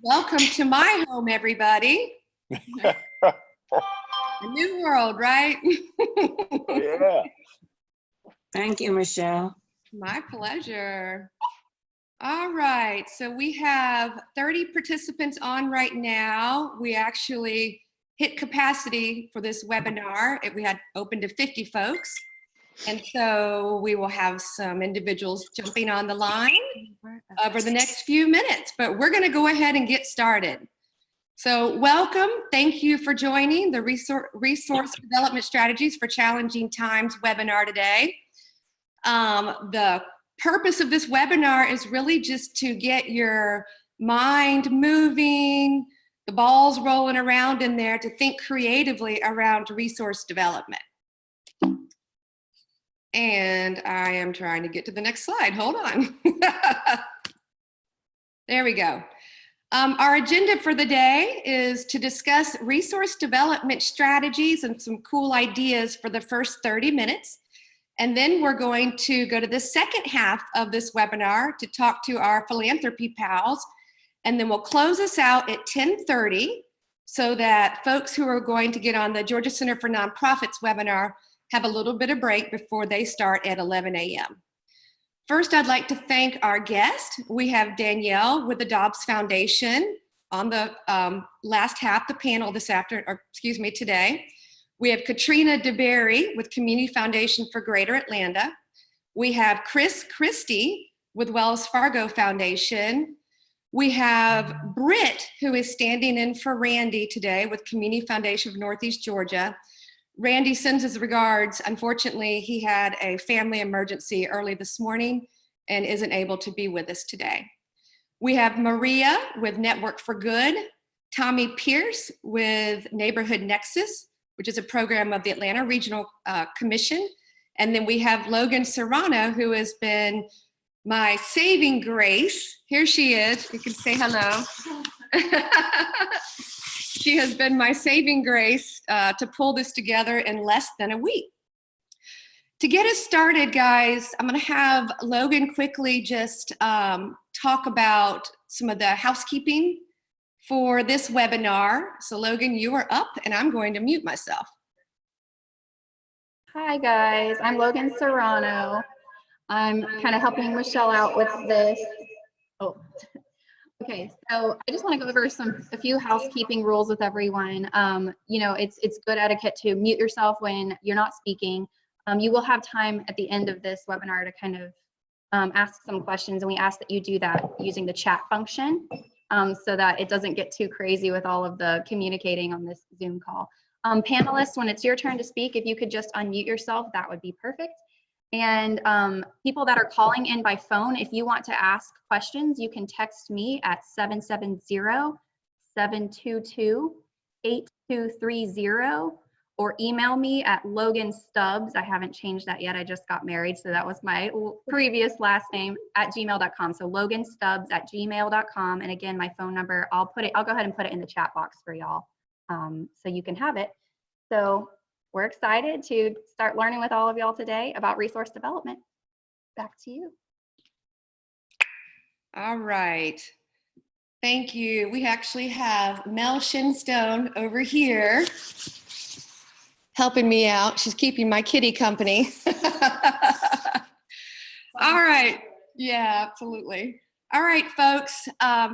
Welcome to my home, everybody. A new world, right? Yeah. Thank you, Michelle. My pleasure. All right, so we have 30 participants on right now. We actually hit capacity for this webinar. We had open to 50 folks. And so we will have some individuals jumping on the line over the next few minutes, but we're gonna go ahead and get started. So welcome, thank you for joining the Resource Development Strategies for Challenging Times webinar today. The purpose of this webinar is really just to get your mind moving, the balls rolling around in there to think creatively around resource development. And I am trying to get to the next slide, hold on. There we go. Our agenda for the day is to discuss resource development strategies and some cool ideas for the first 30 minutes. And then we're going to go to the second half of this webinar to talk to our philanthropy pals. And then we'll close us out at 10:30 so that folks who are going to get on the Georgia Center for Nonprofits webinar have a little bit of break before they start at 11 a.m. First, I'd like to thank our guest. We have Danielle with the Dobbs Foundation on the last half the panel today. We have Katrina DeBerry with Community Foundation for Greater Atlanta. We have Chris Christie with Wells Fargo Foundation. We have Britt, who is standing in for Randy today with Community Foundation of Northeast Georgia. Randy sends his regards. Unfortunately, he had a family emergency early this morning and isn't able to be with us today. We have Maria with Network for Good, Tommy Pierce with Neighborhood Nexus, which is a program of the Atlanta Regional Commission. And then we have Logan Serrano, who has been my saving grace. Here she is, you can say hello. She has been my saving grace to pull this together in less than a week. To get us started, guys, I'm gonna have Logan quickly just talk about some of the housekeeping for this webinar. So Logan, you are up and I'm going to mute myself. Hi guys, I'm Logan Serrano. I'm kind of helping Michelle out with this. Oh. Okay, so I just want to go over a few housekeeping rules with everyone. You know, it's good etiquette to mute yourself when you're not speaking. You will have time at the end of this webinar to kind of ask some questions, and we ask that you do that using the chat function so that it doesn't get too crazy with all of the communicating on this Zoom call. Panelists, when it's your turn to speak, if you could just unmute yourself, that would be perfect. And people that are calling in by phone, if you want to ask questions, you can text me at 770-722-8230 or email me at Logan Stubbs. I haven't changed that yet. I just got married, so that was my previous last name at gmail.com. So Logan Stubbs at gmail.com. And again, my phone number, I'll go ahead and put it in the chat box for y'all so you can have it. So we're excited to start learning with all of y'all today about resource development. Back to you. All right, thank you. We actually have Mel Shinstone over here helping me out. She's keeping my kitty company. All right, yeah, absolutely. All right, folks,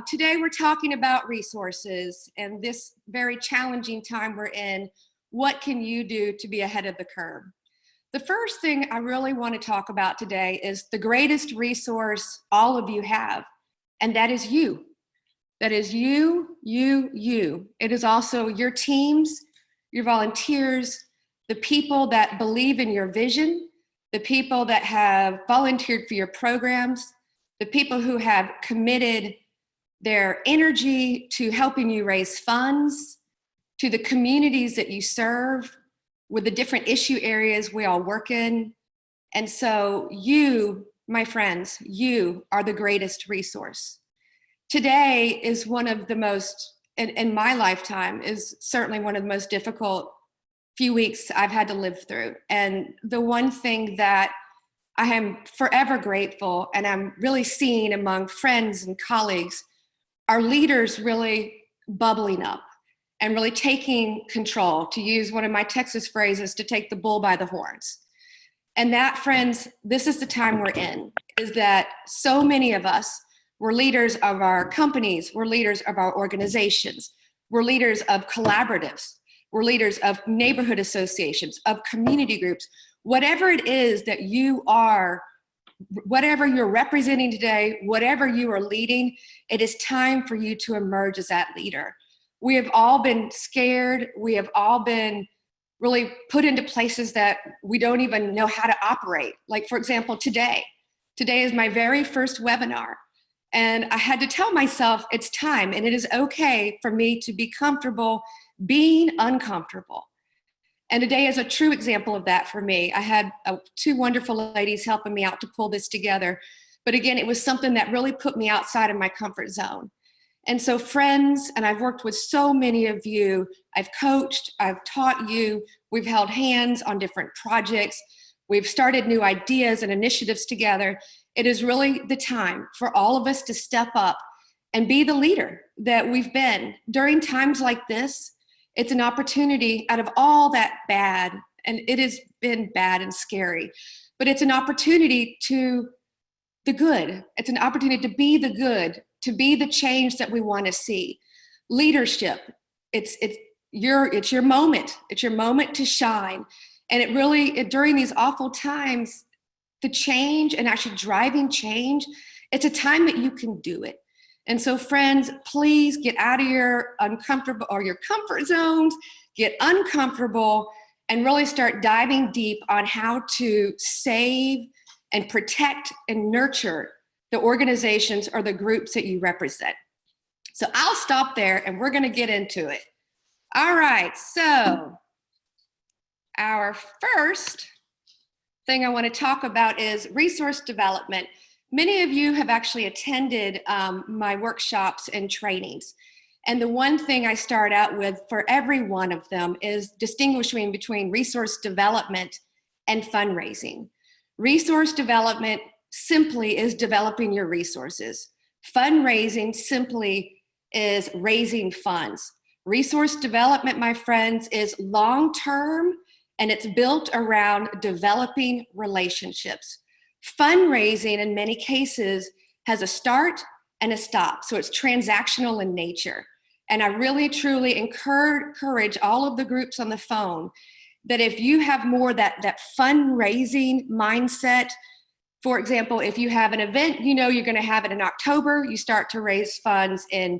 today we're talking about resources and this very challenging time we're in. What can you do to be ahead of the curve? The first thing I really want to talk about today is the greatest resource all of you have, and that is you. That is you. It is also your teams, your volunteers, the people that believe in your vision, the people that have volunteered for your programs, the people who have committed their energy to helping you raise funds, to the communities that you serve, with the different issue areas we all work in. And so you, my friends, you are the greatest resource. Today is one of the most, in my lifetime, is certainly one of the most difficult few weeks I've had to live through. And the one thing that I am forever grateful and I'm really seeing among friends and colleagues our leaders really bubbling up and really taking control, to use one of my Texas phrases, to take the bull by the horns. And that, friends, this is the time we're in, is that so many of us, we're leaders of our companies, we're leaders of our organizations, we're leaders of collaboratives, we're leaders of neighborhood associations, of community groups, whatever it is that you are, whatever you're representing today, whatever you are leading, it is time for you to emerge as that leader. We have all been scared. We have all been really put into places that we don't even know how to operate. Like, for example, today is my very first webinar. And I had to tell myself it's time, and it is okay for me to be comfortable being uncomfortable. And today is a true example of that for me. I had two wonderful ladies helping me out to pull this together. But again, it was something that really put me outside of my comfort zone. And so, friends, and I've worked with so many of you, I've coached, I've taught you, we've held hands on different projects, we've started new ideas and initiatives together. It is really the time for all of us to step up and be the leader that we've been. During times like this, it's an opportunity out of all that bad, and it has been bad and scary, but it's an opportunity to the good. It's an opportunity to be the good, to be the change that we want to see. Leadership, it's your moment. It's your moment to shine. And it really, during these awful times, the change and actually driving change, it's a time that you can do it. And so, friends, please get out of your uncomfortable or your comfort zones, get uncomfortable, and really start diving deep on how to save and protect and nurture the organizations or the groups that you represent. So I'll stop there and we're going to get into it. All right, so our first thing I want to talk about is resource development. Many of you have actually attended my workshops and trainings. And the one thing I start out with for every one of them is distinguishing between resource development and fundraising. Resource development simply is developing your resources. Fundraising simply is raising funds. Resource development, my friends, is long-term, and it's built around developing relationships. Fundraising, in many cases, has a start and a stop, so it's transactional in nature. And I really, truly encourage all of the groups on the phone that if you have more that fundraising mindset, for example, if you have an event, you know you're going to have it in October, you start to raise funds in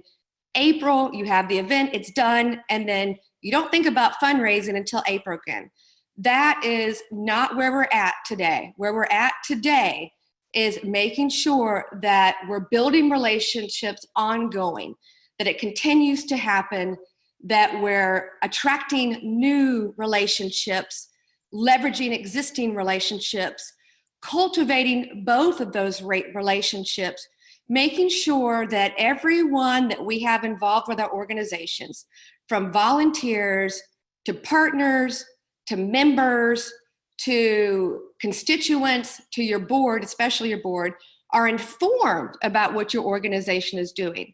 April, you have the event, it's done, and then you don't think about fundraising until April again. That is not where we're at today. Where we're at today is making sure that we're building relationships ongoing, that it continues to happen, that we're attracting new relationships, leveraging existing relationships, cultivating both of those relationships, making sure that everyone that we have involved with our organizations, from volunteers to partners to members to constituents to your board, especially your board, are informed about what your organization is doing.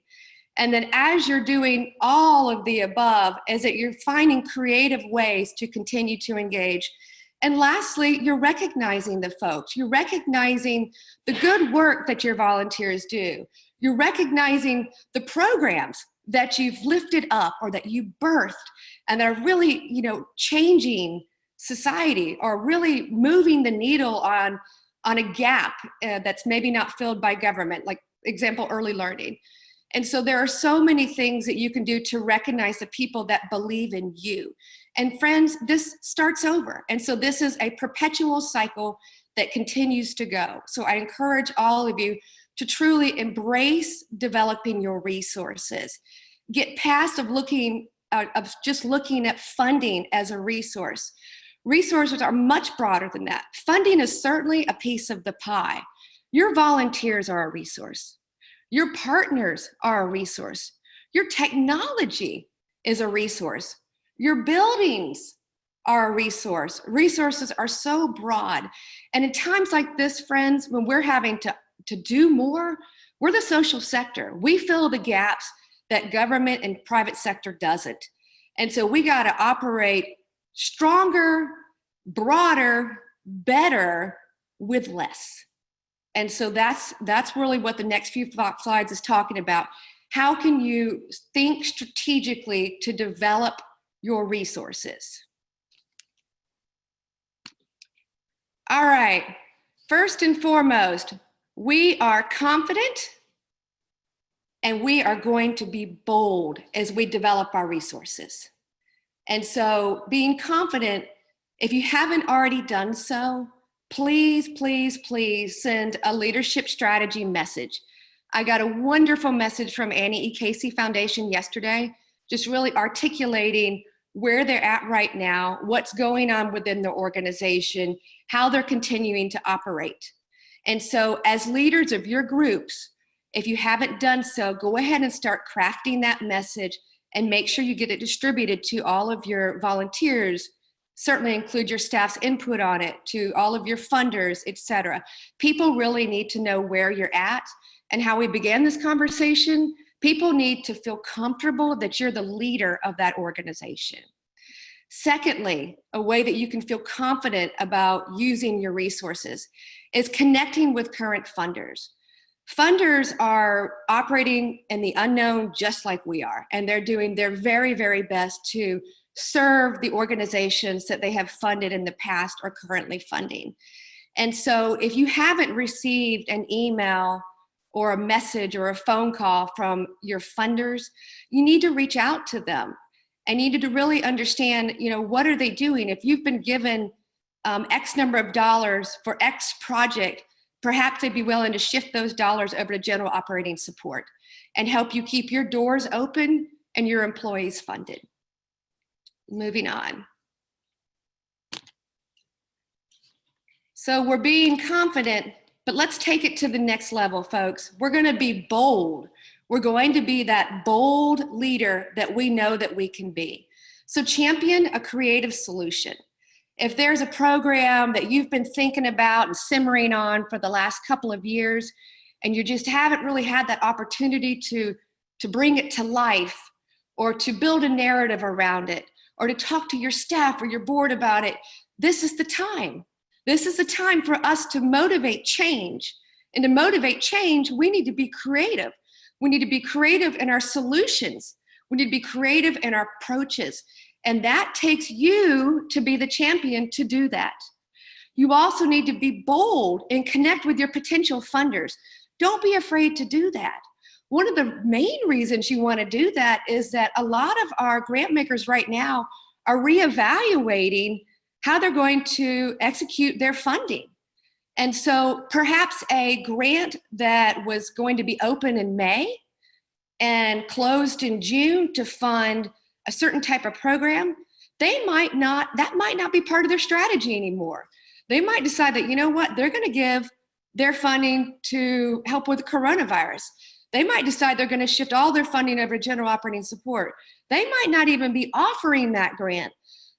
And then as you're doing all of the above, is that you're finding creative ways to continue to engage. And lastly, you're recognizing the folks. You're recognizing the good work that your volunteers do. You're recognizing the programs that you've lifted up or that you birthed and that are really, changing society or really moving the needle on a gap that's maybe not filled by government, like example, early learning. And so there are so many things that you can do to recognize the people that believe in you. And friends, this starts over. And so this is a perpetual cycle that continues to go. So I encourage all of you to truly embrace developing your resources. Get past of just looking at funding as a resource. Resources are much broader than that. Funding is certainly a piece of the pie. Your volunteers are a resource. Your partners are a resource. Your technology is a resource. Your buildings are a resource. Resources are so broad. And in times like this, friends, when we're having to do more, We're the social sector. We fill the gaps that government and private sector doesn't. And so we got to operate stronger, broader, better with less. And so that's really what the next few slides is talking about. How can you think strategically to develop your resources? All right, first and foremost, we are confident and we are going to be bold as we develop our resources. And so being confident, if you haven't already done so, please, please, please send a leadership strategy message. I got a wonderful message from Annie E. Casey Foundation yesterday, just really articulating where they're at right now, what's going on within their organization, how they're continuing to operate. And so as leaders of your groups, if you haven't done so, go ahead and start crafting that message and make sure you get it distributed to all of your volunteers. Certainly include your staff's input on it, to all of your funders, et cetera. People really need to know where you're at and how we began this conversation. People need to feel comfortable that you're the leader of that organization. Secondly, a way that you can feel confident about using your resources is connecting with current funders. Funders are operating in the unknown just like we are, and they're doing their very, very best to serve the organizations that they have funded in the past or currently funding. And so if you haven't received an email or a message or a phone call from your funders, you need to reach out to them and you need to really understand, what are they doing? If you've been given X number of dollars for X project, perhaps they'd be willing to shift those dollars over to general operating support and help you keep your doors open and your employees funded. Moving on. So we're being confident, but let's take it to the next level, folks. We're going to be bold. We're going to be that bold leader that we know that we can be. So champion a creative solution. If there's a program that you've been thinking about and simmering on for the last couple of years, and you just haven't really had that opportunity to bring it to life or to build a narrative around it, or to talk to your staff or your board about it, this is the time. This is the time for us to motivate change. And to motivate change, we need to be creative. We need to be creative in our solutions. We need to be creative in our approaches. And that takes you to be the champion to do that. You also need to be bold and connect with your potential funders. Don't be afraid to do that. One of the main reasons you want to do that is that a lot of our grant makers right now are reevaluating how they're going to execute their funding. And so perhaps a grant that was going to be open in May and closed in June to fund a certain type of program, that might not be part of their strategy anymore. They might decide that, they're going to give their funding to help with coronavirus. They might decide they're going to shift all their funding over to general operating support. They might not even be offering that grant.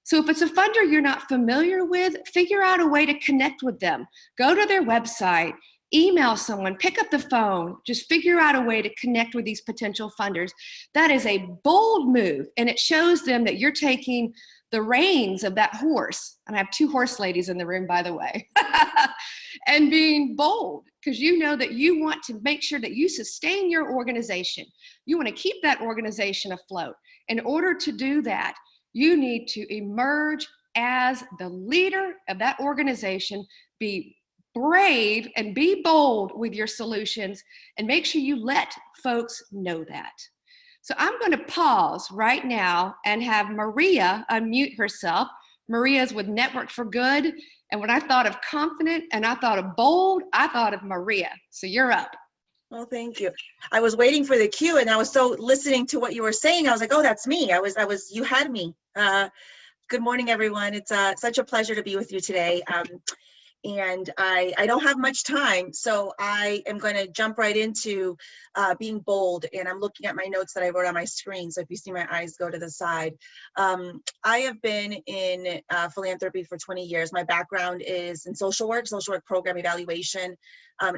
So if it's a funder you're not familiar with, figure out a way to connect with them. Go to their website, email someone, pick up the phone, just figure out a way to connect with these potential funders. That is a bold move, and it shows them that you're taking the reins of that horse. And I have two horse ladies in the room, by the way. And being bold, because you know that you want to make sure that you sustain your organization. You want to keep that organization afloat. In order to do that, you need to emerge as the leader of that organization, be brave and be bold with your solutions, and make sure you let folks know that. So I'm going to pause right now and have Maria unmute herself. Maria's with Network for Good. And when I thought of confident and I thought of bold, I thought of Maria. So you're up. Well, thank you. I was waiting for the cue, and I was so listening to what you were saying. I was like, oh, that's me. You had me. Good morning, everyone. It's such a pleasure to be with you today. And I don't have much time, so I am going to jump right into being bold. And I'm looking at my notes that I wrote on my screen, so if you see my eyes go to the side. I have been in philanthropy for 20 years. My background is in social work program evaluation,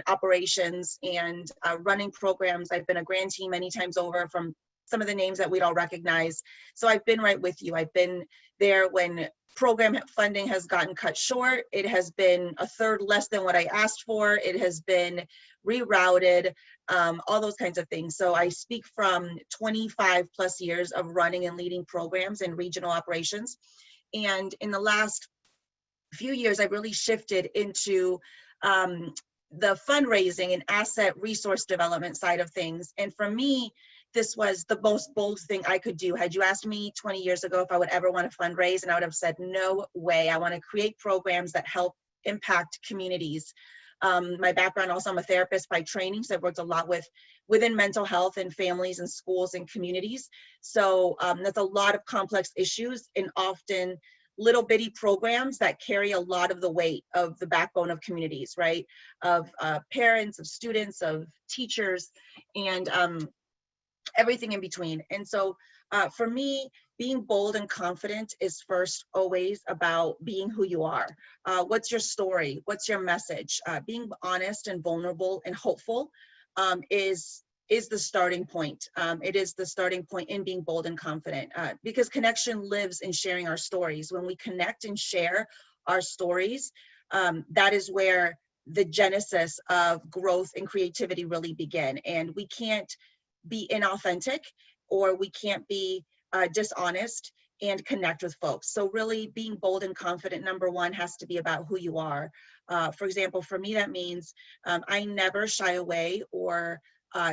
operations, and running programs. I've been a grantee many times over from some of the names that we'd all recognize. So I've been right with you. I've been there when program funding has gotten cut short. It has been a third less than what I asked for. It has been rerouted, all those kinds of things. So I speak from 25 plus years of running and leading programs and regional operations. And in the last few years, I've really shifted into the fundraising and asset resource development side of things. And for me, this was the most bold thing I could do. Had you asked me 20 years ago if I would ever want to fundraise, and I would have said, no way. I want to create programs that help impact communities. My background also, I'm a therapist by training, so I've worked a lot within mental health and families and schools and communities. So that's a lot of complex issues and often little bitty programs that carry a lot of the weight of the backbone of communities, right? Of parents, of students, of teachers, and everything in between. And so for me, being bold and confident is first always about being who you are. What's your story? What's your message? Being honest and vulnerable and hopeful is the starting point. It is the starting point in being bold and confident, because connection lives in sharing our stories. When we connect and share our stories, that is where the genesis of growth and creativity really begin. And we can't be inauthentic, or we can't be dishonest and connect with folks. So really being bold and confident, number one, has to be about who you are. For example, for me, that means I never shy away or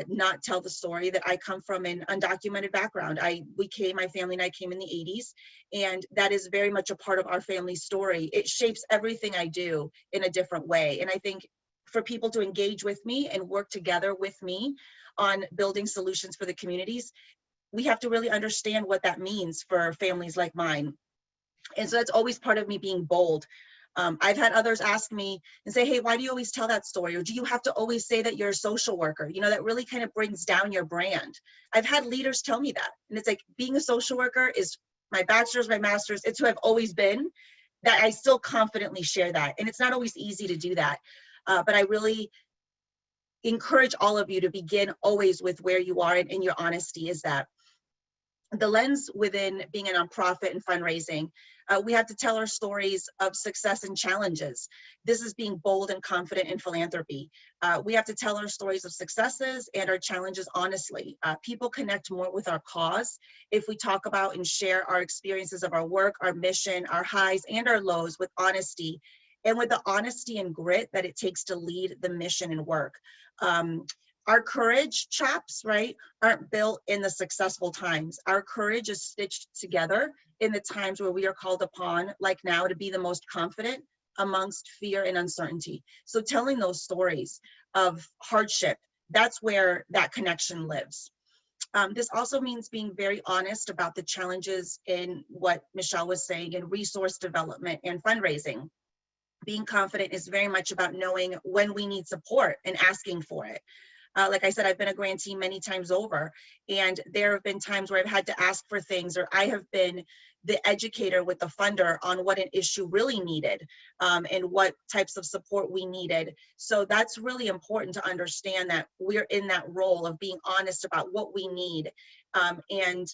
not tell the story that I come from an undocumented background. My family and I came in the 80s, and that is very much a part of our family story. It shapes everything I do in a different way. And I think for people to engage with me and work together with me on building solutions for the communities, we have to really understand what that means for families like mine. And so that's always part of me being bold. I've had others ask me and say, hey, why do you always tell that story? Or do you have to always say that you're a social worker? You know, that really kind of brings down your brand. I've had leaders tell me that. And it's like, being a social worker is my bachelor's, my master's, it's who I've always been, that I still confidently share that. And it's not always easy to do that. But I really encourage all of you to begin always with where you are, and your honesty is that. The lens within being a nonprofit and fundraising, we have to tell our stories of success and challenges. This is being bold and confident in philanthropy. We have to tell our stories of successes and our challenges honestly. People connect more with our cause if we talk about and share our experiences of our work, our mission, our highs and our lows with honesty, and with the honesty and grit that it takes to lead the mission and work. Our courage chops, right, aren't built in the successful times. Our courage is stitched together in the times where we are called upon, like now, to be the most confident amongst fear and uncertainty. So telling those stories of hardship, that's where that connection lives. This also means being very honest about the challenges in what Michelle was saying in resource development and fundraising. Being confident is very much about knowing when we need support and asking for it. Like I said, I've been a grantee many times over, and there have been times where I've had to ask for things, or I have been the educator with the funder on what an issue really needed, and what types of support we needed. So that's really important to understand, that we're in that role of being honest about what we need. And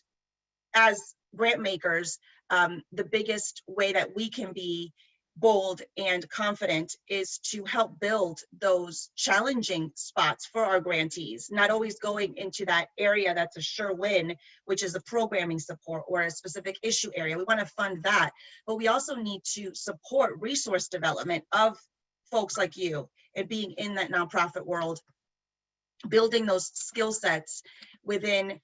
as grant makers, the biggest way that we can be bold and confident is to help build those challenging spots for our grantees, not always going into that area that's a sure win, which is a programming support or a specific issue area. We want to fund that, but we also need to support resource development of folks like you, and being in that nonprofit world, building those skill sets within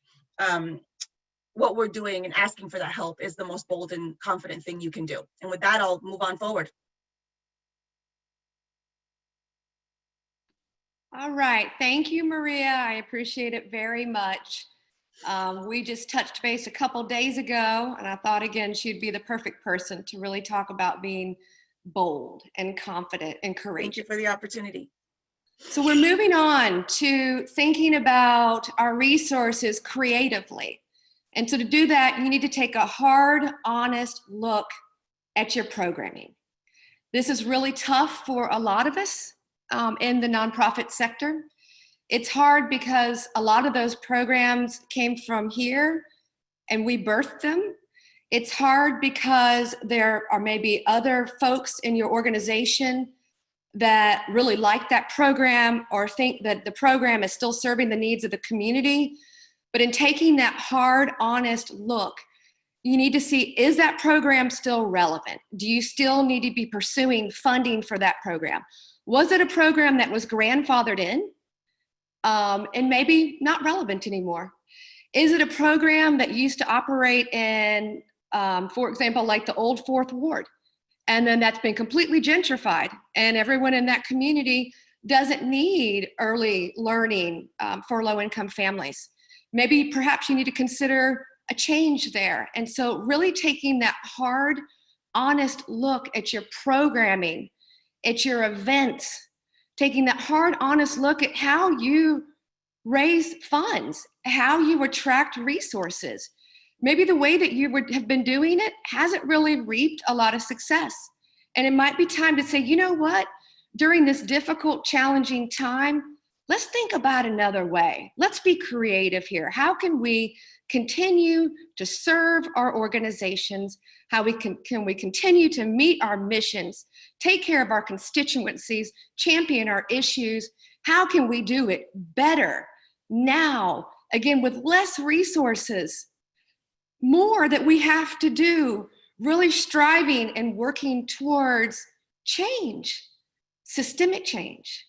what we're doing, and asking for that help is the most bold and confident thing you can do. And with that, I'll move on forward. All right, thank you, Maria. I appreciate it very much. We just touched base a couple days ago, and I thought, again, she'd be the perfect person to really talk about being bold and confident and Thank courageous. you for the opportunity. So we're moving on to thinking about our resources creatively. And so to do that, you need to take a hard, honest look at your programming. This is really tough for a lot of us in the nonprofit sector. It's hard because a lot of those programs came from here and we birthed them. It's hard because there are maybe other folks in your organization that really like that program or think that the program is still serving the needs of the community. But in taking that hard, honest look, you need to see, is that program still relevant? Do you still need to be pursuing funding for that program? Was it a program that was grandfathered in and maybe not relevant anymore? Is it a program that used to operate in, for example, like the old Fourth Ward? And then that's been completely gentrified, and everyone in that community doesn't need early learning for low-income families. Maybe perhaps you need to consider a change there. And so really taking that hard, honest look at your programming, at your events, taking that hard, honest look at how you raise funds, how you attract resources. Maybe the way that you would have been doing it hasn't really reaped a lot of success. And it might be time to say, you know what? During this difficult, challenging time, let's think about another way. Let's be creative here. How can we continue to serve our organizations? How can we continue to meet our missions, take care of our constituencies, champion our issues? How can we do it better now, again, with less resources? More that we have to do, really striving and working towards change, systemic change.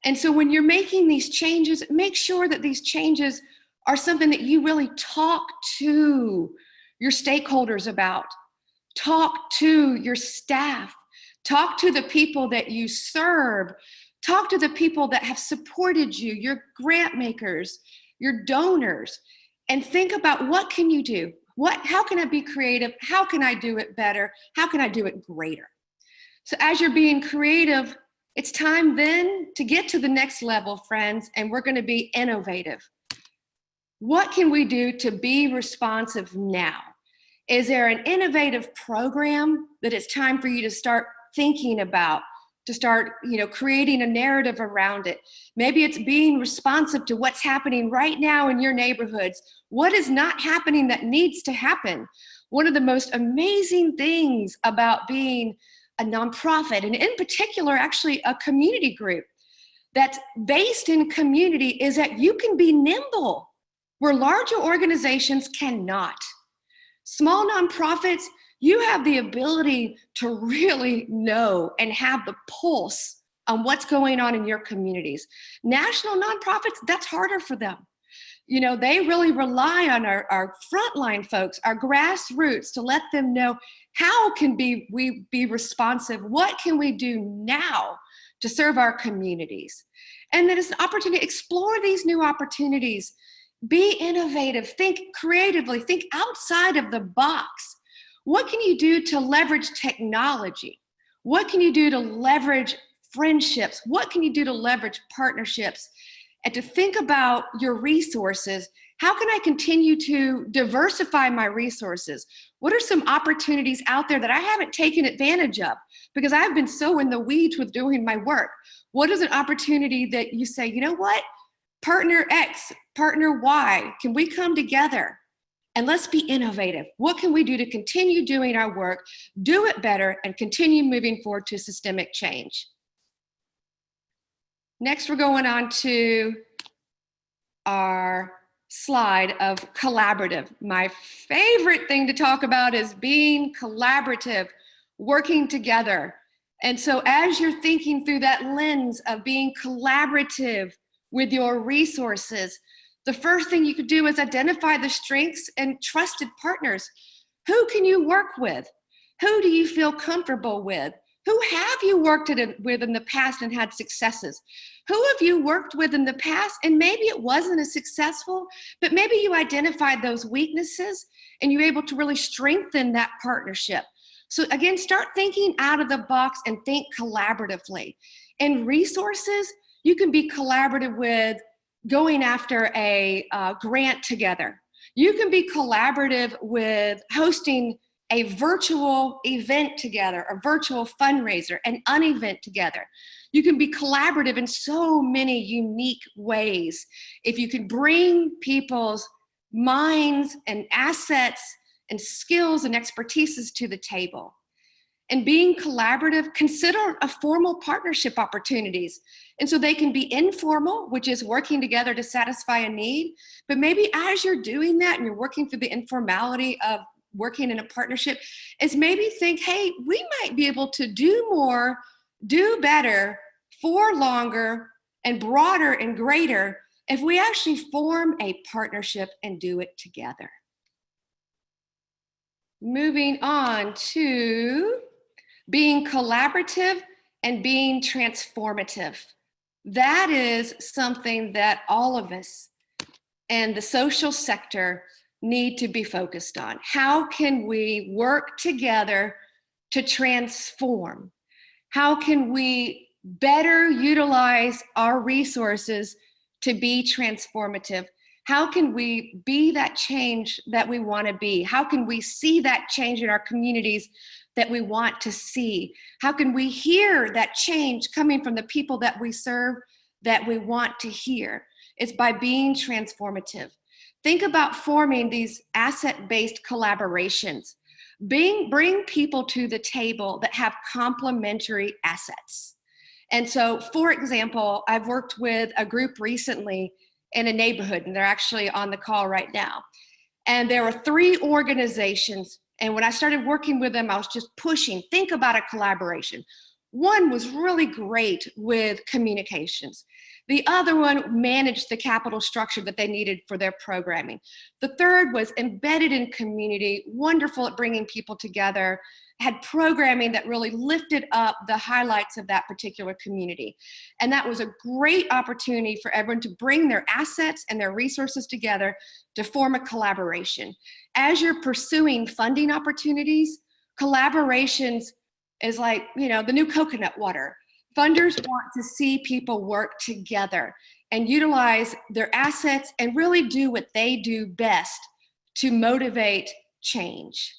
And so when you're making these changes, make sure that these changes are something that you really talk to your stakeholders about, talk to your staff, talk to the people that you serve, talk to the people that have supported you, your grant makers, your donors, and think about what can you do? How can I be creative? How can I do it better? How can I do it greater? So as you're being creative, it's time then to get to the next level, friends, and we're going to be innovative. What can we do to be responsive now? Is there an innovative program that it's time for you to start thinking about, to start, creating a narrative around it? Maybe it's being responsive to what's happening right now in your neighborhoods. What is not happening that needs to happen? One of the most amazing things about being a nonprofit, and in particular, actually a community group that's based in community, is that you can be nimble where larger organizations cannot. Small nonprofits, you have the ability to really know and have the pulse on what's going on in your communities. National nonprofits, that's harder for them. They really rely on our frontline folks, our grassroots, to let them know how can we be responsive? What can we do now to serve our communities? And then it's an opportunity to explore these new opportunities. Be innovative, think creatively, think outside of the box. What can you do to leverage technology? What can you do to leverage friendships? What can you do to leverage partnerships? And to think about your resources. How can I continue to diversify my resources? What are some opportunities out there that I haven't taken advantage of because I've been so in the weeds with doing my work? What is an opportunity that you say, you know what? Partner X, partner Y, can we come together and let's be innovative? What can we do to continue doing our work, do it better, and continue moving forward to systemic change? Next, we're going on to our slide of collaborative. My favorite thing to talk about is being collaborative, working together. And so as you're thinking through that lens of being collaborative with your resources, the first thing you could do is identify the strengths and trusted partners. Who can you work with? Who do you feel comfortable with? Who have you worked with in the past and had successes? Who have you worked with in the past and maybe it wasn't as successful, but maybe you identified those weaknesses and you were able to really strengthen that partnership? So again, start thinking out of the box and think collaboratively. In resources, you can be collaborative with going after a grant together. You can be collaborative with hosting a virtual event together, a virtual fundraiser, an event together. You can be collaborative in so many unique ways. If you can bring people's minds and assets and skills and expertises to the table. And being collaborative, consider a formal partnership opportunities. And so they can be informal, which is working together to satisfy a need. But maybe as you're doing that and you're working through the informality of working in a partnership, is maybe think, hey, we might be able to do more, do better, for longer, and broader and greater if we actually form a partnership and do it together. Moving on to being collaborative and being transformative. That is something that all of us and the social sector need to be focused on. How can we work together to transform? How can we better utilize our resources to be transformative? How can we be that change that we want to be? How can we see that change in our communities that we want to see? How can we hear that change coming from the people that we serve that we want to hear? It's by being transformative. Think about forming these asset-based collaborations. Bring people to the table that have complementary assets. And so, for example, I've worked with a group recently in a neighborhood, and they're actually on the call right now. And there were 3 organizations. And when I started working with them, I was just pushing, think about a collaboration. One was really great with communications. The other one managed the capital structure that they needed for their programming. The third was embedded in community, wonderful at bringing people together, had programming that really lifted up the highlights of that particular community. And that was a great opportunity for everyone to bring their assets and their resources together to form a collaboration. As you're pursuing funding opportunities, collaborations is like, the new coconut water. Funders want to see people work together and utilize their assets and really do what they do best to motivate change.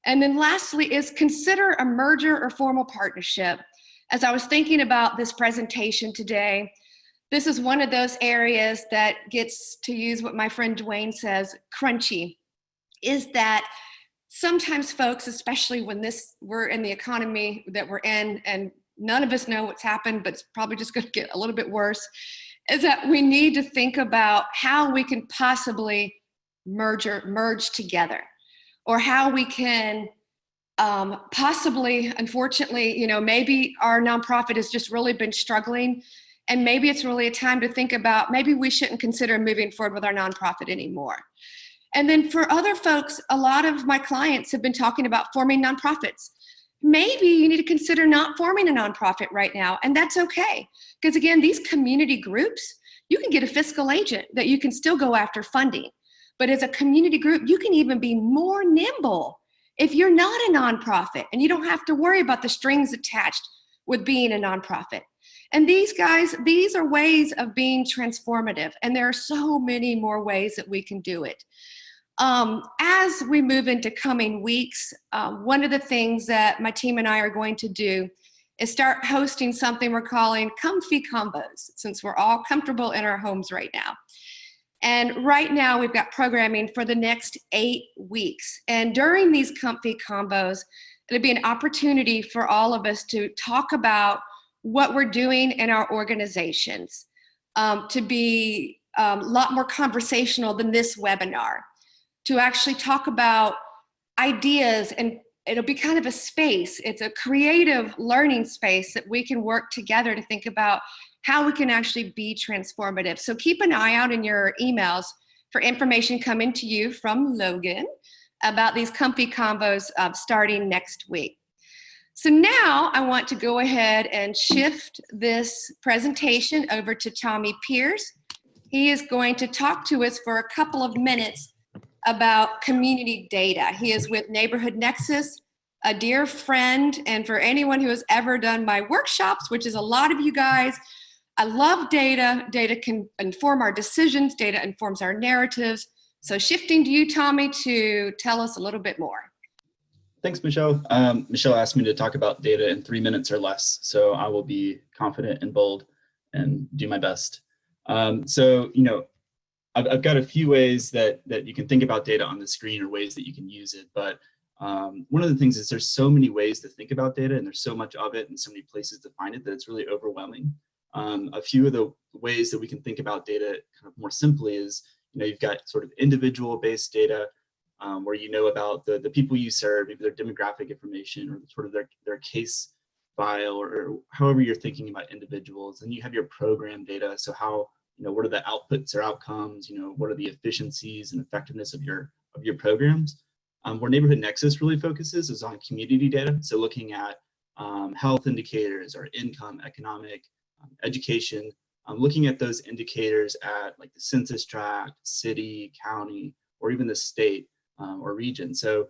And then lastly is consider a merger or formal partnership. As I was thinking about this presentation today, this is one of those areas that gets, to use what my friend Dwayne says, crunchy, is that sometimes folks, especially when we're in the economy that we're in and none of us know what's happened, but it's probably just going to get a little bit worse, is that we need to think about how we can possibly merge together, or how we can possibly, unfortunately, maybe our nonprofit has just really been struggling, and maybe it's really a time to think about maybe we shouldn't consider moving forward with our nonprofit anymore. And then for other folks, a lot of my clients have been talking about forming nonprofits. Maybe you need to consider not forming a nonprofit right now, and that's okay. Because again, these community groups, you can get a fiscal agent that you can still go after funding. But as a community group, you can even be more nimble if you're not a nonprofit, and you don't have to worry about the strings attached with being a nonprofit. And these guys, these are ways of being transformative, and there are so many more ways that we can do it. As we move into coming weeks, one of the things that my team and I are going to do is start hosting something we're calling Comfy Combos, since we're all comfortable in our homes right now. And right now we've got programming for the next 8 weeks. And during these Comfy Combos, it'll be an opportunity for all of us to talk about what we're doing in our organizations, to be a lot more conversational than this webinar, to actually talk about ideas, and it'll be kind of a space. It's a creative learning space that we can work together to think about how we can actually be transformative. So keep an eye out in your emails for information coming to you from Logan about these Comfy Combos starting next week. So now I want to go ahead and shift this presentation over to Tommy Pierce. He is going to talk to us for a couple of minutes about community data. He is with Neighborhood Nexus, a dear friend, and for anyone who has ever done my workshops, which is a lot of you guys. I love data. Data can inform our decisions. Data informs our narratives. So shifting to you, Tommy, to tell us a little bit more. Thanks, Michelle. Michelle asked me to talk about data in 3 minutes or less, so I will be confident and bold and do my best. So, I've got a few ways that you can think about data on the screen, or ways that you can use it. But one of the things is there's so many ways to think about data, and there's so much of it and so many places to find it that it's really overwhelming. A few of the ways that we can think about data kind of more simply is, you've got sort of individual based data, where you know about the people you serve, maybe their demographic information, or sort of their case file, or however you're thinking about individuals. And you have your program data. So how, what are the outputs or outcomes, what are the efficiencies and effectiveness of your programs. Where Neighborhood Nexus really focuses is on community data. So looking at health indicators, or income, economic, education, looking at those indicators at like the census tract, city, county, or even the state or region. So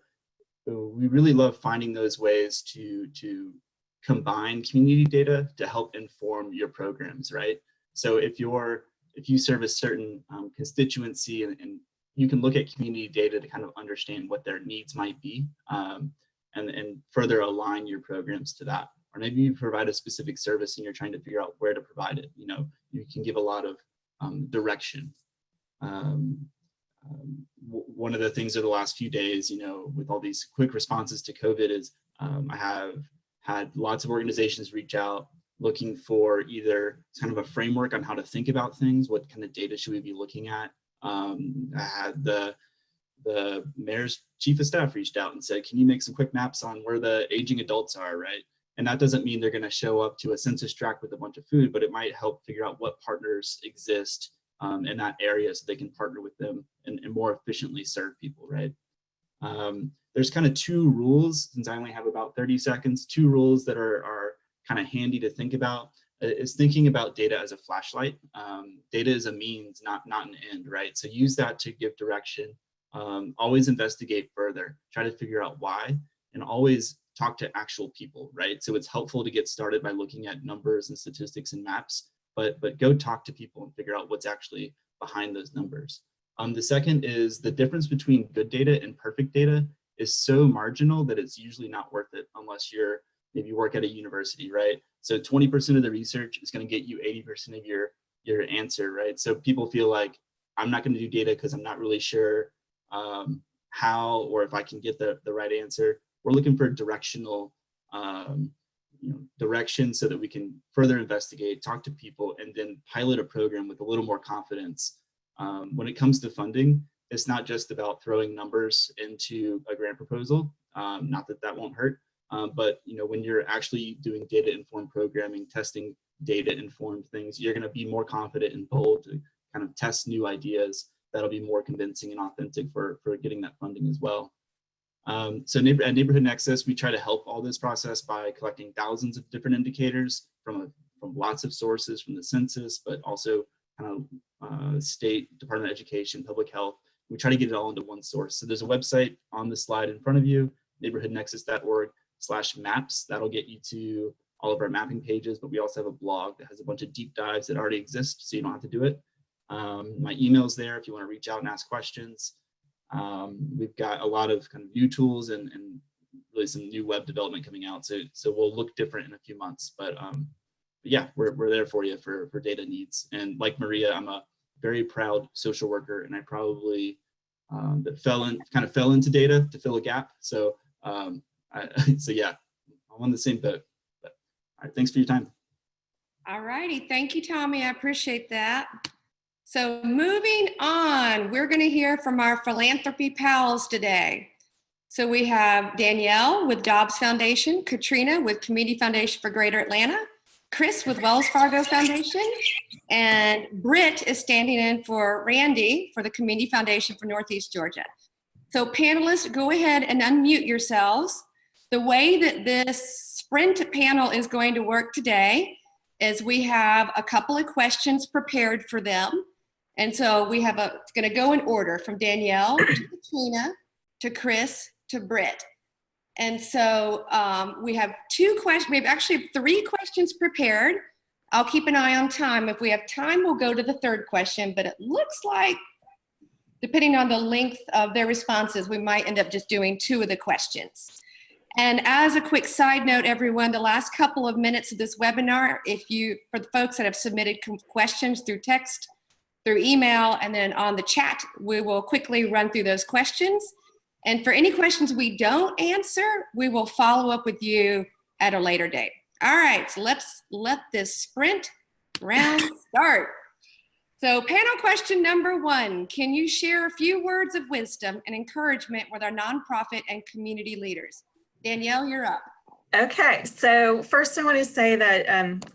we really love finding those ways to combine community data to help inform your programs, right? So if you serve a certain constituency, and you can look at community data to kind of understand what their needs might be, and further align your programs to that. Or maybe you provide a specific service and you're trying to figure out where to provide it. You can give a lot of direction. One of the things over the last few days, with all these quick responses to COVID, is I have had lots of organizations reach out looking for either kind of a framework on how to think about things. What kind of data should we be looking at? I had the mayor's chief of staff reached out and said, can you make some quick maps on where the aging adults are, right? And that doesn't mean they're going to show up to a census tract with a bunch of food, but it might help figure out what partners exist in that area, so they can partner with them and more efficiently serve people, right? There's kind of two rules, since I only have about 30 seconds, two rules that are kind of handy to think about. Is thinking about data as a flashlight. Data is a means, not an end, right? So use that to give direction. Always investigate further, try to figure out why, and always talk to actual people, right? So it's helpful to get started by looking at numbers and statistics and maps, but go talk to people and figure out what's actually behind those numbers. The second is the difference between good data and perfect data is so marginal that it's usually not worth it unless maybe you work at a university, right? So 20% of the research is going to get you 80% of your answer, right? So people feel like, I'm not going to do data because I'm not really sure how, or if I can get the right answer. We're looking for directional direction so that we can further investigate, talk to people, and then pilot a program with a little more confidence. When it comes to funding, it's not just about throwing numbers into a grant proposal, not that won't hurt. But when you're actually doing data-informed programming, testing data-informed things, you're going to be more confident and bold to kind of test new ideas that'll be more convincing and authentic for getting that funding as well. So at Neighborhood Nexus, we try to help all this process by collecting thousands of different indicators from lots of sources, from the census, but also kind of state, Department of Education, public health. We try to get it all into one source. So there's a website on the slide in front of you, neighborhoodnexus.org/maps. That'll get you to all of our mapping pages, but we also have a blog that has a bunch of deep dives that already exist, so you don't have to do it. My email's there if you want to reach out and ask questions. We've got a lot of kind of new tools and really some new web development coming out, so we'll look different in a few months. But yeah, we're there for you for data needs. And like Maria, I'm a very proud social worker, and I probably fell into data to fill a gap. So so yeah, I'm on the same boat. But all right, thanks for your time. All righty, thank you, Tommy. I appreciate that. So moving on, we're going to hear from our philanthropy pals today. So we have Danielle with Dobbs Foundation, Katrina with Community Foundation for Greater Atlanta, Chris with Wells Fargo Foundation, and Britt is standing in for Randy for the Community Foundation for Northeast Georgia. So panelists, go ahead and unmute yourselves. The way that this sprint panel is going to work today is we have a couple of questions prepared for them. And so it's going to go in order from Danielle to Katrina to Chris to Britt. And so we have two questions. We have actually 3 questions prepared. I'll keep an eye on time. If we have time, we'll go to the 3rd question, but it looks like, depending on the length of their responses, we might end up just doing 2 of the questions. And as a quick side note, everyone, the last couple of minutes of this webinar, for the folks that have submitted questions through text, through email, and then on the chat, we will quickly run through those questions. And for any questions we don't answer, we will follow up with you at a later date. All right, so let's let this sprint round start. So panel question number 1, can you share a few words of wisdom and encouragement with our nonprofit and community leaders? Danielle, you're up. Okay, so first I want to say that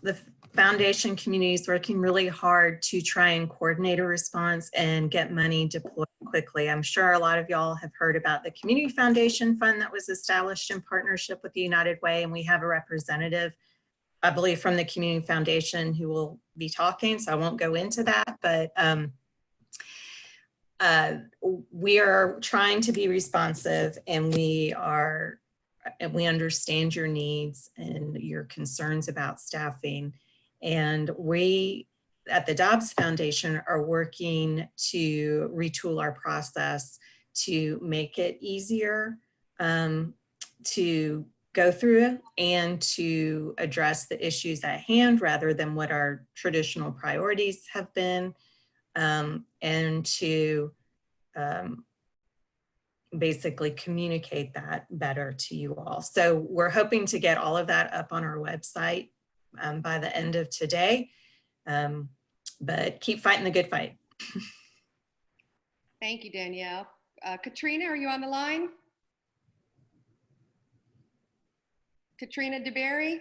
the foundation community is working really hard to try and coordinate a response and get money deployed quickly. I'm sure a lot of y'all have heard about the Community Foundation Fund that was established in partnership with the United Way, and we have a representative, I believe, from the Community Foundation who will be talking, so I won't go into that, but we are trying to be responsive, and we understand your needs and your concerns about staffing. And we at the Dobbs Foundation are working to retool our process to make it easier to go through and to address the issues at hand rather than what our traditional priorities have been, and to basically communicate that better to you all. So we're hoping to get all of that up on our website by the end of today, but keep fighting the good fight. Thank you, Danielle. Katrina, are you on the line? Katrina DeBerry?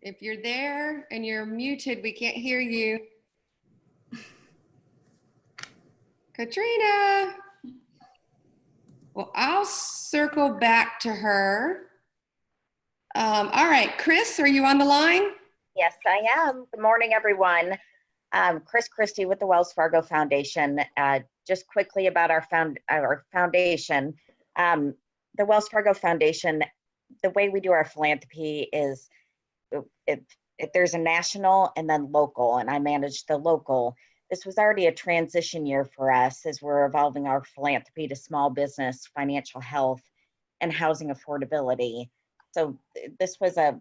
If you're there and you're muted, we can't hear you. Katrina. Well, I'll circle back to her. All right, Chris, are you on the line? Yes, I am. Good morning, everyone. Chris Christie with the Wells Fargo Foundation. Just quickly about our foundation. The Wells Fargo Foundation, the way we do our philanthropy is if there's a national and then local, and I manage the local. This was already a transition year for us as we're evolving our philanthropy to small business, financial health, and housing affordability. So this was a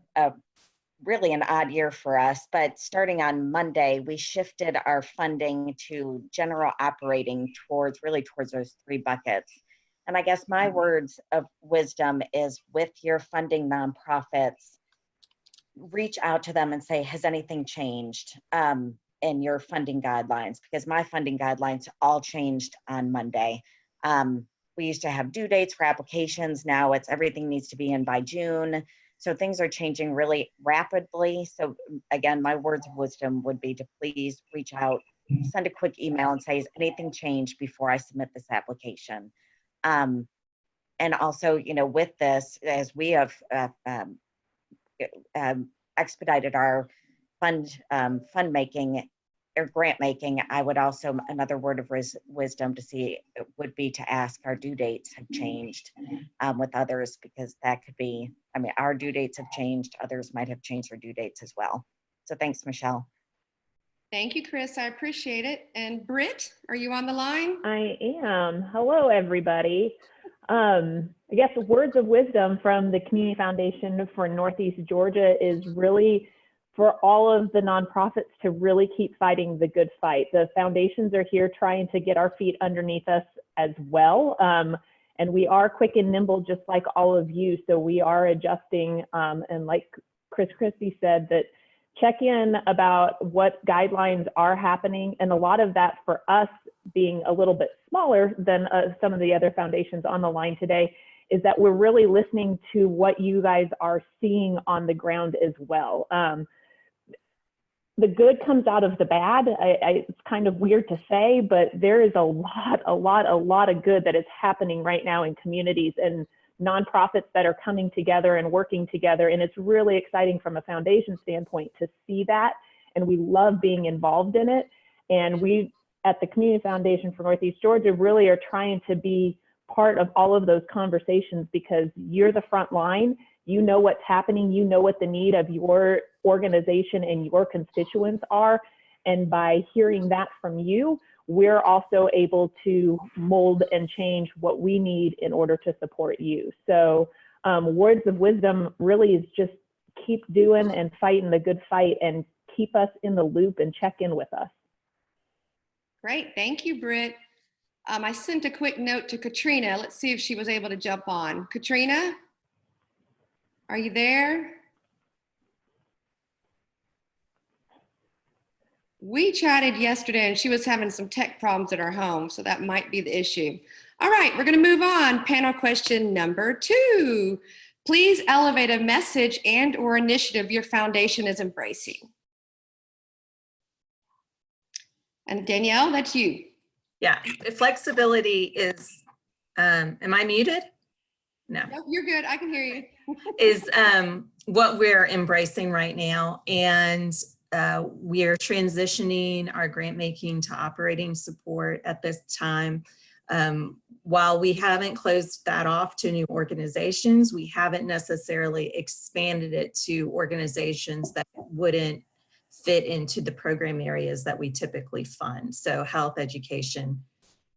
really an odd year for us, but starting on Monday, we shifted our funding to general operating towards those 3 buckets. And I guess my words of wisdom is, with your funding nonprofits, reach out to them and say, has anything changed in your funding guidelines? Because my funding guidelines all changed on Monday. We used to have due dates for applications. Now it's everything needs to be in by June. So things are changing really rapidly. So again, my words of wisdom would be to please reach out, send a quick email and say, has anything changed before I submit this application? And also, with this, as we have expedited our fund making or grant making, I would also, another word of wisdom to see would be to ask our due dates have changed with others, because that could be, our due dates have changed, others might have changed their due dates as well. So thanks, Michelle. Thank you, Chris. I appreciate it. And Britt, are you on the line? I am. Hello, everybody. I guess words of wisdom from the Community Foundation for Northeast Georgia is really for all of the nonprofits to really keep fighting the good fight. The foundations are here trying to get our feet underneath us as well. And we are quick and nimble, just like all of you. So we are adjusting. And like Chris Christie said, that check in about what guidelines are happening. And a lot of that for us being a little bit smaller than some of the other foundations on the line today is that we're really listening to what you guys are seeing on the ground as well. The good comes out of the bad. It's kind of weird to say, but there is a lot of good that is happening right now in communities and nonprofits that are coming together and working together. And it's really exciting from a foundation standpoint to see that. And we love being involved in it. And we at the Community Foundation for Northeast Georgia really are trying to be part of all of those conversations because you're the front line. You know what's happening. You know what the need of your organization and your constituents are. And by hearing that from you, we're also able to mold and change what we need in order to support you. So words of wisdom really is just keep doing and fighting the good fight and keep us in the loop and check in with us. Great, thank you, Britt. I sent a quick note to Katrina. Let's see if she was able to jump on. Katrina, are you there? We chatted yesterday and she was having some tech problems at her home, so that might be the issue. All right, we're gonna move on. Panel question number 2. Please elevate a message and or initiative your foundation is embracing. And Danielle, that's you. Yeah, flexibility is, am I muted? No. No, you're good, I can hear you. Is what we're embracing right now. And we are transitioning our grant making to operating support at this time. While we haven't closed that off to new organizations, we haven't necessarily expanded it to organizations that wouldn't fit into the program areas that we typically fund. So health, education,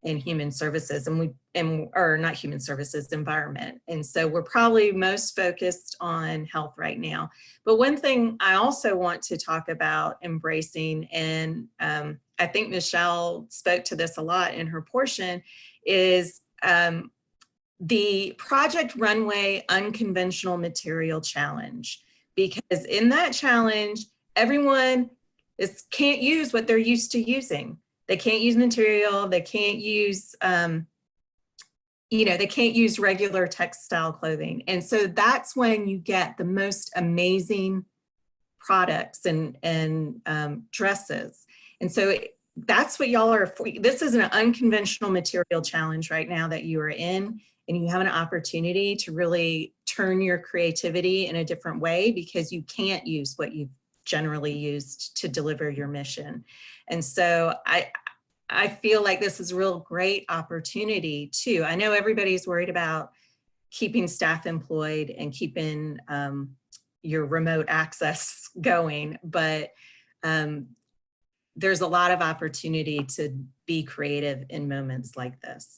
and human services, or not human services, environment. And so we're probably most focused on health right now. But one thing I also want to talk about embracing, and I think Michelle spoke to this a lot in her portion, is the Project Runway Unconventional Material Challenge. Because in that challenge, everyone can't use what they're used to using. They can't use material, they can't use, they can't use regular textile clothing. And so that's when you get the most amazing products and dresses. And so that's what y'all are for. This is an unconventional material challenge right now that you are in, and you have an opportunity to really turn your creativity in a different way because you can't use what you've generally used to deliver your mission. And so I feel like this is a real great opportunity too. I know everybody's worried about keeping staff employed and keeping your remote access going, but there's a lot of opportunity to be creative in moments like this.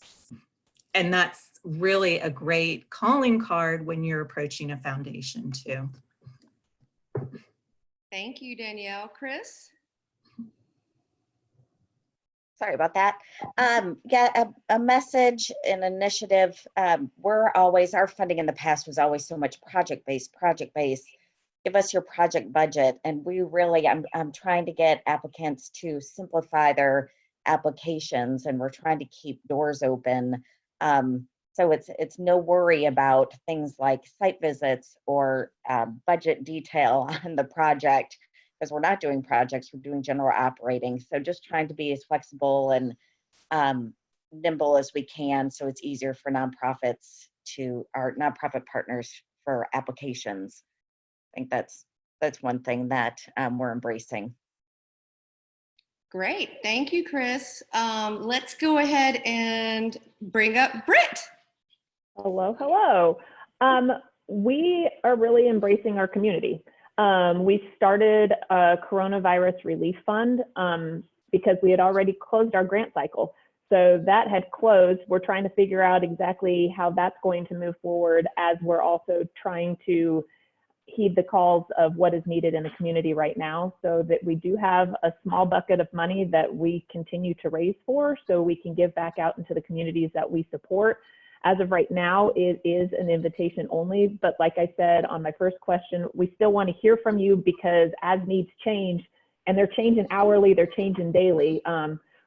And that's really a great calling card when you're approaching a foundation too. Thank you, Danielle. Chris? Sorry about that. Yeah, a message, an initiative. Our funding in the past was always so much project-based. Give us your project budget. And we really, I'm trying to get applicants to simplify their applications, and we're trying to keep doors open. So it's no worry about things like site visits or budget detail on the project, because we're not doing projects, we're doing general operating. So just trying to be as flexible and nimble as we can, so it's easier for nonprofits our nonprofit partners for applications. I think that's one thing that we're embracing. Great, thank you, Chris. Let's go ahead and bring up Britt. Hello, hello. We are really embracing our community. We started a coronavirus relief fund because we had already closed our grant cycle. So that had closed. We're trying to figure out exactly how that's going to move forward, as we're also trying to heed the calls of what is needed in the community right now, so that we do have a small bucket of money that we continue to raise for, so we can give back out into the communities that we support. As of right now, it is an invitation only, but like I said on my first question, we still want to hear from you, because as needs change, and they're changing hourly, they're changing daily.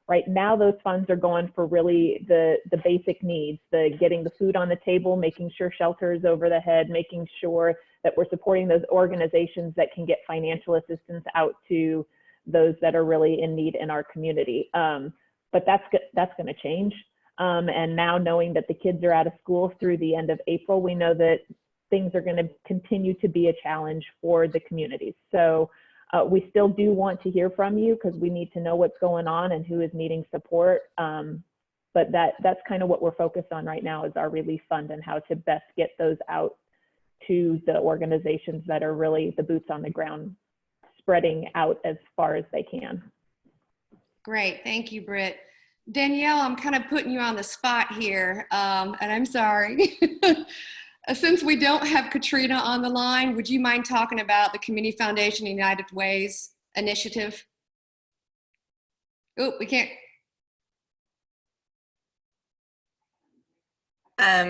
Right now, those funds are going for really the basic needs, the getting the food on the table, making sure shelter is over the head, making sure that we're supporting those organizations that can get financial assistance out to those that are really in need in our community. But that's going to change. And now, knowing that the kids are out of school through the end of April, we know that things are going to continue to be a challenge for the communities. So we still do want to hear from you, because we need to know what's going on and who is needing support. but that's kind of what we're focused on right now is our relief fund and how to best get those out to the organizations that are really the boots on the ground, spreading out as far as they can. Great, thank you, Britt. Danielle, I'm kind of putting you on the spot here, and I'm sorry. Since we don't have Katrina on the line, would you mind talking about the Community Foundation United Ways initiative? Oh, we can't.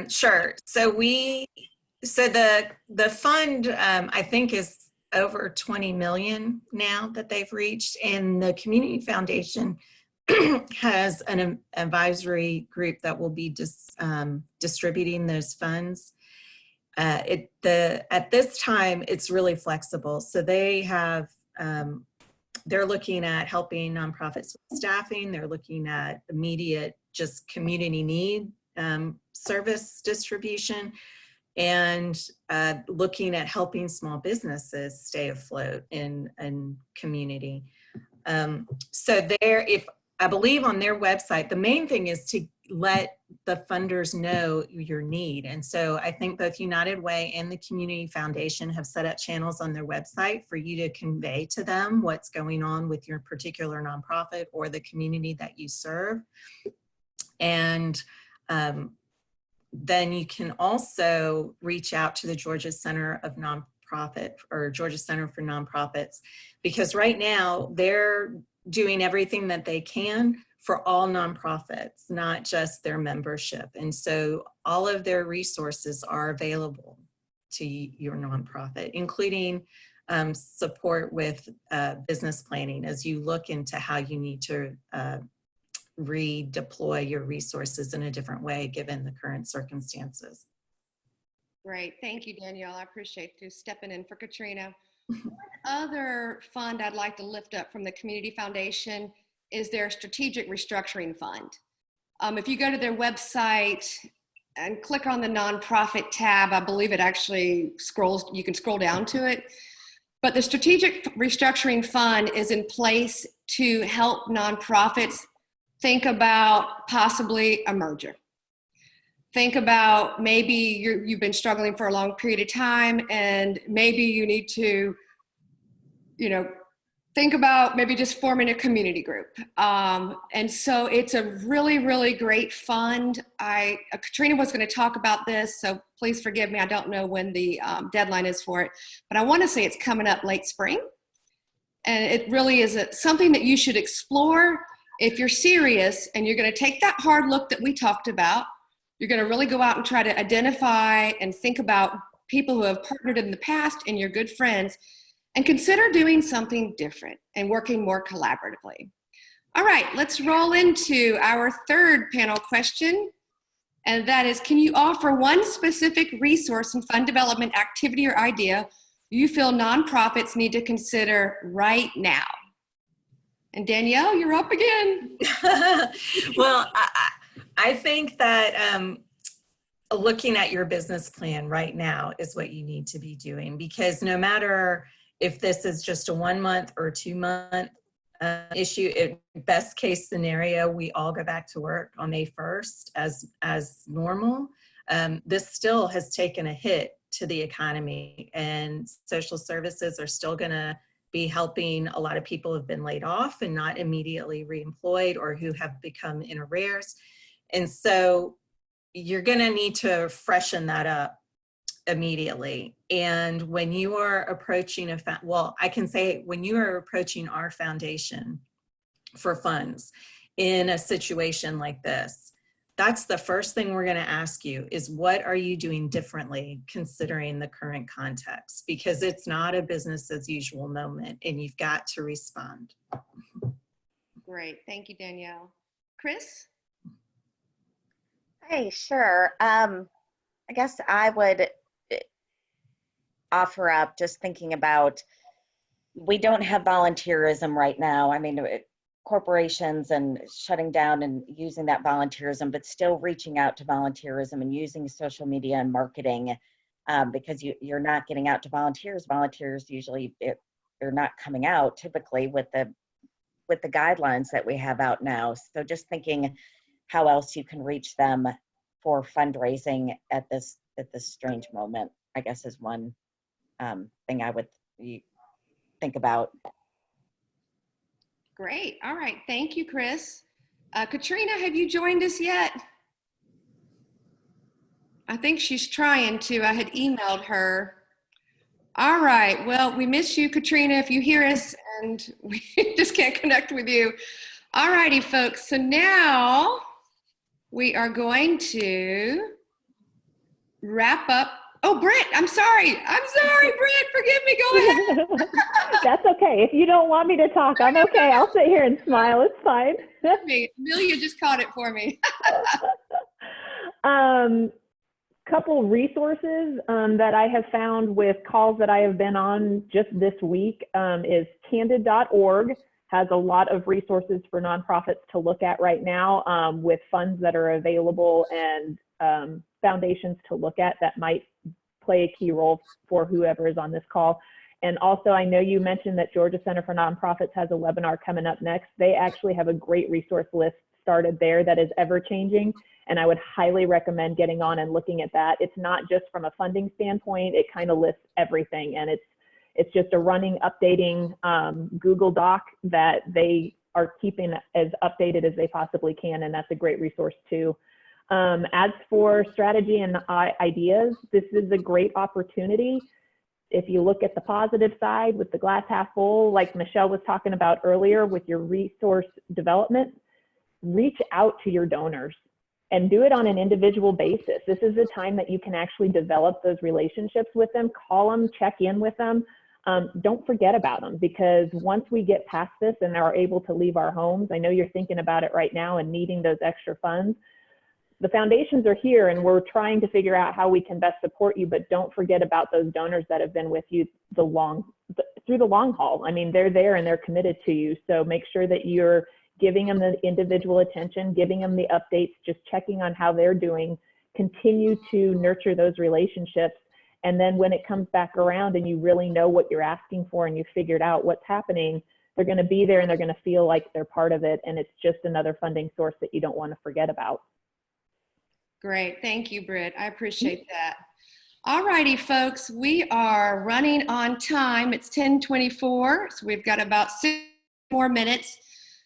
Sure. So the fund, I think, is over 20 million now that they've reached, and the Community Foundation has an advisory group that will be distributing those funds. At this time, it's really flexible. So they have, they're looking at helping nonprofits with staffing. They're looking at immediate, just community need service distribution, and looking at helping small businesses stay afloat in community. So if I believe on their website, the main thing is to let the funders know your need. And so I think both United Way and the Community Foundation have set up channels on their website for you to convey to them what's going on with your particular nonprofit or the community that you serve. And then you can also reach out to the Georgia Center of Nonprofit or Georgia Center for Nonprofits, because right now they're doing everything that they can for all nonprofits, not just their membership. And so all of their resources are available to your nonprofit, including support with business planning as you look into how you need to redeploy your resources in a different way given the current circumstances. Great, thank you, Danielle. I appreciate you stepping in for Katrina. One other fund I'd like to lift up from the Community Foundation is their Strategic Restructuring Fund. If you go to their website and click on the nonprofit tab, I believe it actually scrolls, you can scroll down to it. But the Strategic Restructuring Fund is in place to help nonprofits think about possibly a merger. Think about maybe you've been struggling for a long period of time, and maybe you need to, think about maybe just forming a community group. And so it's a really, really great fund. Katrina was going to talk about this, so please forgive me. I don't know when the deadline is for it, but I want to say it's coming up late spring. And it really is something that you should explore if you're serious and you're going to take that hard look that we talked about. You're going to really go out and try to identify and think about people who have partnered in the past and your good friends, and consider doing something different and working more collaboratively. All right, let's roll into our third panel question. And that is, can you offer one specific resource and fund development activity or idea you feel nonprofits need to consider right now? And Danielle, you're up again. Well, I think that looking at your business plan right now is what you need to be doing, because no matter if this is just a 1 month or 2 month issue, best case scenario, we all go back to work on May 1st as normal. This still has taken a hit to the economy, and social services are still going to be helping a lot of people who have been laid off and not immediately reemployed or who have become in arrears. And so you're going to need to freshen that up immediately. And when you are approaching I can say when you are approaching our foundation for funds in a situation like this, that's the first thing we're going to ask you is, what are you doing differently considering the current context? Because it's not a business as usual moment, and you've got to respond. Great, thank you, Danielle. Chris? Hey, sure. I guess I would offer up just thinking about, we don't have volunteerism right now. I mean, corporations and shutting down and using that volunteerism, but still reaching out to volunteerism and using social media and marketing, because you're not getting out to volunteers. Volunteers usually they're not coming out typically with the guidelines that we have out now. So just thinking how else you can reach them for fundraising at this strange moment, I guess, is one thing I would think about. Great. All right. Thank you, Chris. Katrina, have you joined us yet? I think she's trying to. I had emailed her. All right. Well, we miss you, Katrina, if you hear us, and we just can't connect with you. All righty, folks. So now we are going to wrap up. Oh, Britt, I'm sorry. Britt, forgive me. Go ahead. That's okay. If you don't want me to talk, I'm okay. I'll sit here and smile. It's fine. Amelia just caught it for me. Couple resources that I have found with calls that I have been on just this week is candid.org has a lot of resources for nonprofits to look at right now with funds that are available and foundations to look at that might play a key role for whoever is on this call. And also, I know you mentioned that Georgia Center for Nonprofits has a webinar coming up next. They actually have a great resource list started there that is ever changing. And I would highly recommend getting on and looking at that. It's not just from a funding standpoint, it kind of lists everything. And it's just a running, updating Google Doc that they are keeping as updated as they possibly can. And that's a great resource too. As for strategy and ideas, this is a great opportunity. If you look at the positive side with the glass half full, like Michelle was talking about earlier with your resource development, reach out to your donors and do it on an individual basis. This is the time that you can actually develop those relationships with them, call them, check in with them. Don't forget about them, because once we get past this and are able to leave our homes, I know you're thinking about it right now and needing those extra funds. The foundations are here and we're trying to figure out how we can best support you, but don't forget about those donors that have been with you through the long haul. I mean, they're there and they're committed to you. So make sure that you're giving them the individual attention, giving them the updates, just checking on how they're doing, continue to nurture those relationships. And then when it comes back around and you really know what you're asking for and you've figured out what's happening, they're going to be there and they're going to feel like they're part of it. And it's just another funding source that you don't want to forget about. Great. Thank you, Britt. I appreciate that. All righty, folks, we are running on time. It's 10:24, so we've got about 6 more minutes.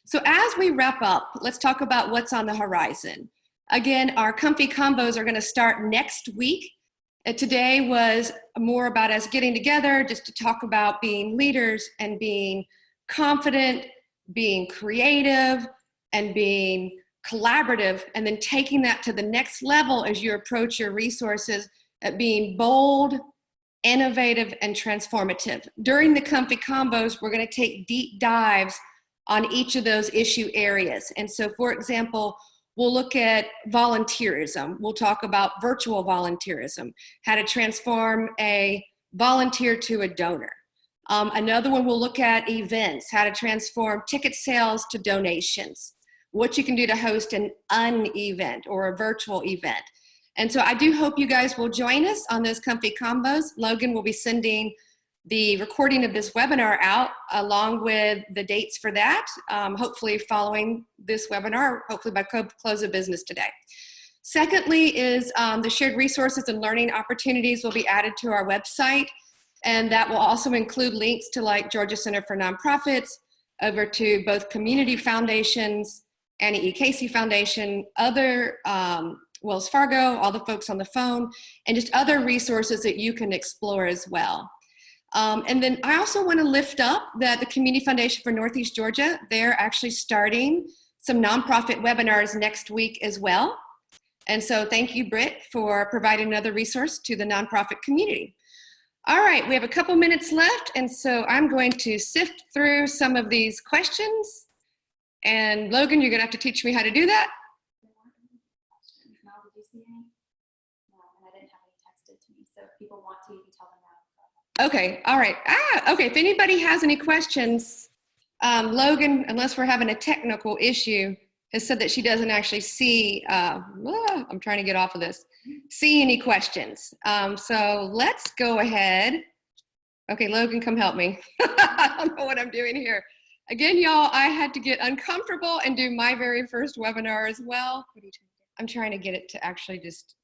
So as we wrap up, let's talk about what's on the horizon. Again, our comfy combos are going to start next week. Today was more about us getting together just to talk about being leaders and being confident, being creative, and being collaborative, and then taking that to the next level as you approach your resources at being bold, innovative, and transformative. During the comfy combos, we're going to take deep dives on each of those issue areas. And so, for example, we'll look at volunteerism. We'll talk about virtual volunteerism, how to transform a volunteer to a donor. Another one we'll look at events, how to transform ticket sales to donations, what you can do to host an event or a virtual event. And so I do hope you guys will join us on those comfy combos. Logan will be sending the recording of this webinar out along with the dates for that, hopefully following this webinar, hopefully by close of business today. Secondly is the shared resources and learning opportunities will be added to our website, and that will also include links to like Georgia Center for Nonprofits, over to both community foundations, Annie E. Casey Foundation, other Wells Fargo, all the folks on the phone, and just other resources that you can explore as well. And then I also want to lift up that the Community Foundation for Northeast Georgia, they're actually starting some nonprofit webinars next week as well. And so thank you, Britt, for providing another resource to the nonprofit community. All right, we have a couple minutes left, and so I'm going to sift through some of these questions. And Logan, you're going to have to teach me how to do that. No, did you see any? No, and I didn't have any texted to me. So if people want to, you can tell them now. Okay, all right. Okay, if anybody has any questions, Logan, unless we're having a technical issue, has said that she doesn't actually see, I'm trying to get off of this, see any questions. So let's go ahead. Okay, Logan, come help me. I don't know what I'm doing here. Again, y'all, I had to get uncomfortable and do my very first webinar as well. I'm trying to get it to actually just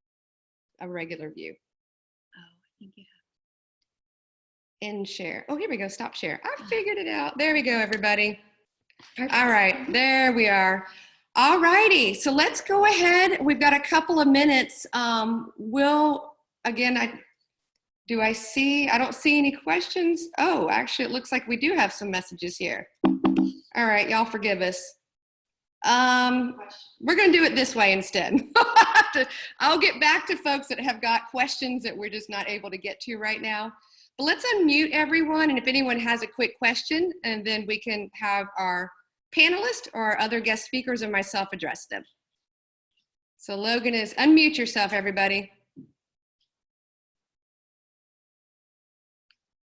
a regular view. Oh, I think you have. End share. Oh, here we go. Stop share. I figured it out. There we go, everybody. All right, there we are. All righty, so let's go ahead. We've got a couple of minutes. Again, I don't see any questions. Oh, actually, it looks like we do have some messages here. All right, y'all forgive us. We're gonna do it this way instead. I'll get back to folks that have got questions that we're just not able to get to right now. But let's unmute everyone, and if anyone has a quick question, and then we can have our panelists or our other guest speakers and myself address them. So Logan is, unmute yourself, everybody.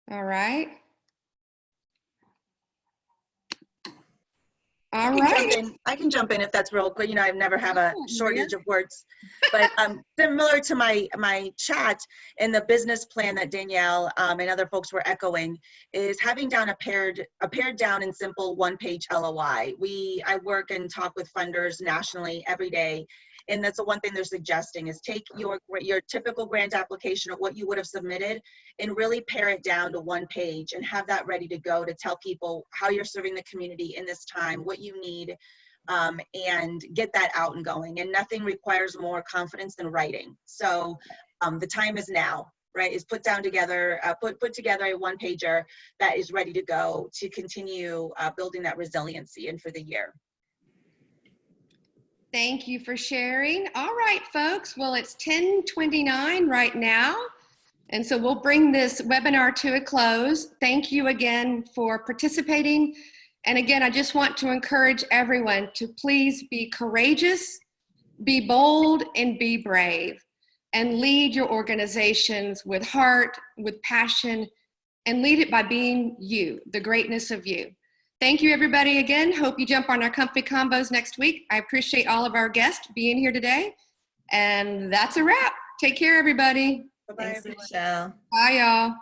All right. All right. I can jump in if that's real quick. You know, I've never have a shortage of words, but similar to my chat and the business plan that Danielle and other folks were echoing is having down a pared down and simple one-page LOI. I work and talk with funders nationally every day. And that's the one thing they're suggesting is take your typical grant application of what you would have submitted and really pare it down to one page and have that ready to go to tell people how you're serving the community in this time, what you need, and get that out and going. And nothing requires more confidence than writing. So the time is now, right? Is put together a one pager that is ready to go to continue building that resiliency and for the year. Thank you for sharing. All right, folks. Well, it's 10:29 right now. And so we'll bring this webinar to a close. Thank you again for participating. And again, I just want to encourage everyone to please be courageous, be bold, and be brave. And lead your organizations with heart, with passion, and lead it by being you, the greatness of you. Thank you, everybody, again. Hope you jump on our Comfy Combos next week. I appreciate all of our guests being here today. And that's a wrap. Take care, everybody. Bye-bye, Thanks, Michelle. Bye, y'all.